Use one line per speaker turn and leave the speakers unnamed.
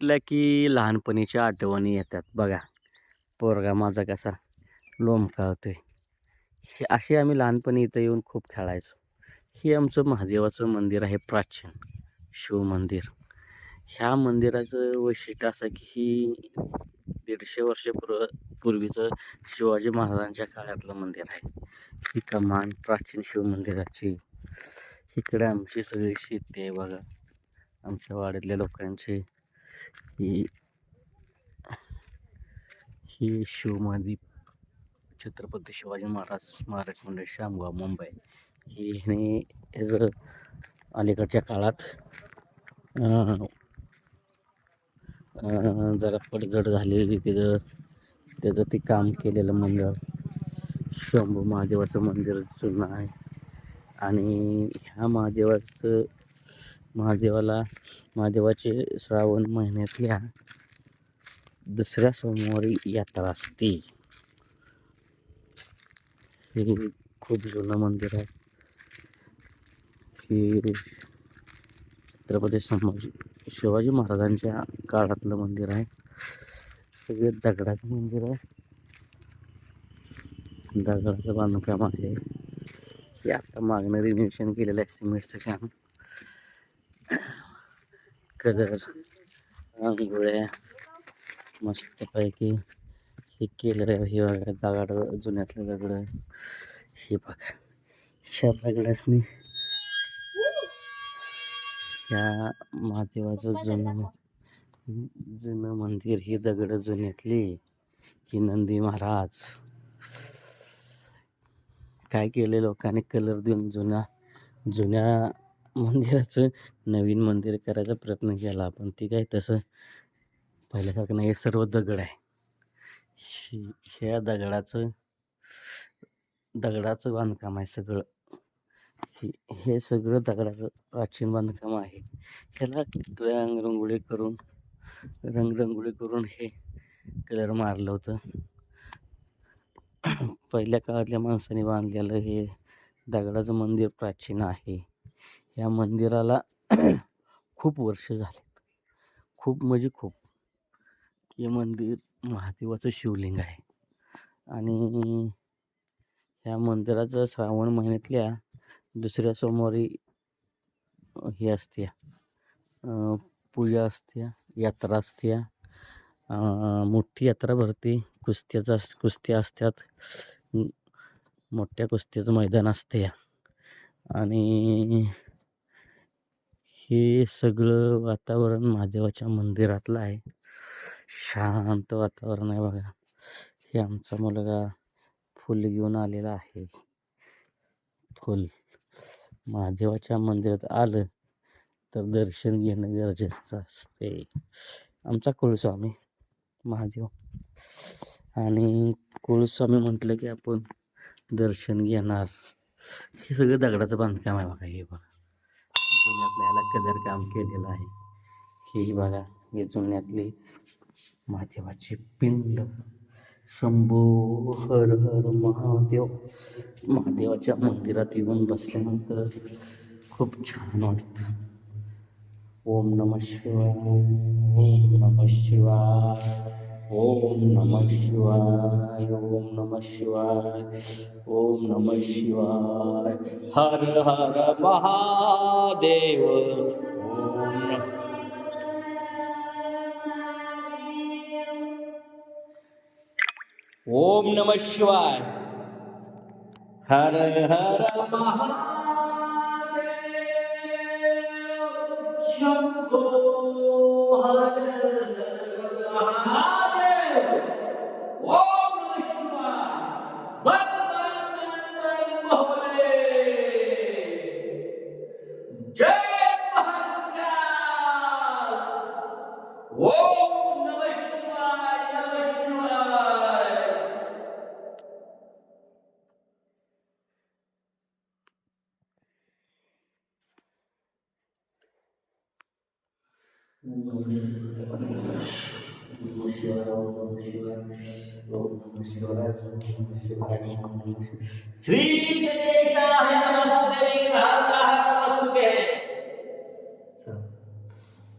म्हटलं की लहानपणीच्या आठवणी येतात बघा. पोरगा माझा कसा लोमकाळतोय. हे असे आम्ही लहानपणी इथं येऊन खूप खेळायचो. हे आमचं महादेवाचं मंदिर आहे प्राचीन शिवमंदिर. ह्या मंदिराचं वैशिष्ट्य असं की ही 150 पूर्वीचं शिवाजी महाराजांच्या काळातलं मंदिर आहे. ही कमान प्राचीन शिवमंदिराची. इकडे आमची सगळी शेती आहे बघा. आमच्या वाड्यातल्या लोकांची ही ही शिवमादी छत्रपती शिवाजी महाराज स्मारक मंदिर शामगाव मुंबई. ही अलीकडच्या काळात जरा पडझड झालेली त्याचं ते काम केलेलं मंदिर शंभू महादेवाचं मंदिर जुनं आहे. आणि ह्या महादेवाचे श्रावण महिन्यातल्या दुसऱ्या सोमवारी यात्रा असते. हे खूप जुनं मंदिर आहे. हे छत्रपती शिवाजी महाराजांच्या काळातलं मंदिर आहे. सगळे दगडाचं मंदिर आहे. दगडाचं बांधकाम आहे. हे आता मागणं रिनोव्हेशन केलेलं आहे. सिमेंटचं काम, कलर, रांगोळ्या मस्तपैकी हे केलं आहे. हे बघा दगड, जुन्यातलं दगड. हे बघा ह्या दगडासनी ह्या महादेवाचं जुनं मंदिर. ही दगड जुन्यातली. ही नंदी महाराज. काय केले लोकांनी कलर देऊन जुन्या मंदिराचं नवीन मंदिर करायचा प्रयत्न केला. पण ती काय तसं पहिल्यासारखं नाही. हे सर्व दगड आहे. ह्या दगडाचं बांधकाम आहे सगळं. हे सगळं दगडाचं प्राचीन बांधकाम आहे. ह्याला रंगरंगोळी करून हे कलर मारलं होतं. पहिल्या काळातल्या माणसाने बांधलेलं हे दगडाचं मंदिर प्राचीन आहे. या मंदिराला खूप वर्ष झालेत. खूप म्हणजे खूप. हे मंदिर महादेवाचं शिवलिंग आहे. आणि ह्या मंदिराचं श्रावण महिन्यातल्या दुसऱ्या सोमवारी हे असते, पूजा असते, यात्रा असते. मोठी यात्रा भरते. कुस्त्या असतात. मोठ्या कुस्त्याचं मैदान असते. आणि हे सगळं वातावरण महादेवाच्या मंदिरातलं आहे. शांत वातावरण आहे बघा. हे आमचा मुलगा फुल घेऊन आलेला आहे. फुल महादेवाच्या मंदिरात आलं तर दर्शन घेणं गरजेचं असते. आमचा कुलस्वामी महादेव. आणि कुलस्वामी म्हटलं की आपण दर्शन घेणार. हे सगळं दगडाचं बांधकाम आहे बघा. हे बघा जुन्यातलं याला कलर काम केलेलं आहे. हे बघा हे जुन्यातली महादेवाची पिंड. शंभो हर हर महादेव. महादेवाच्या मंदिरात येऊन बसल्यानंतर खूप छान वाटतं. ओम नमः शिवाय, ओम नमः शिवाय, ओम नमः शिवाय, ओम नमः शिवाय, ओम नमः शिवाय. हर हर महादेव. ओम नमः शिवाय. हर हर महादेव. शंभो हर महादेव. ओम नमः शिवाय. बन भोले. जय महाकाल. ओम नमः शिवाय, नमः शिवाय. श्री गणेशाय नमस्ते. नमस्ते.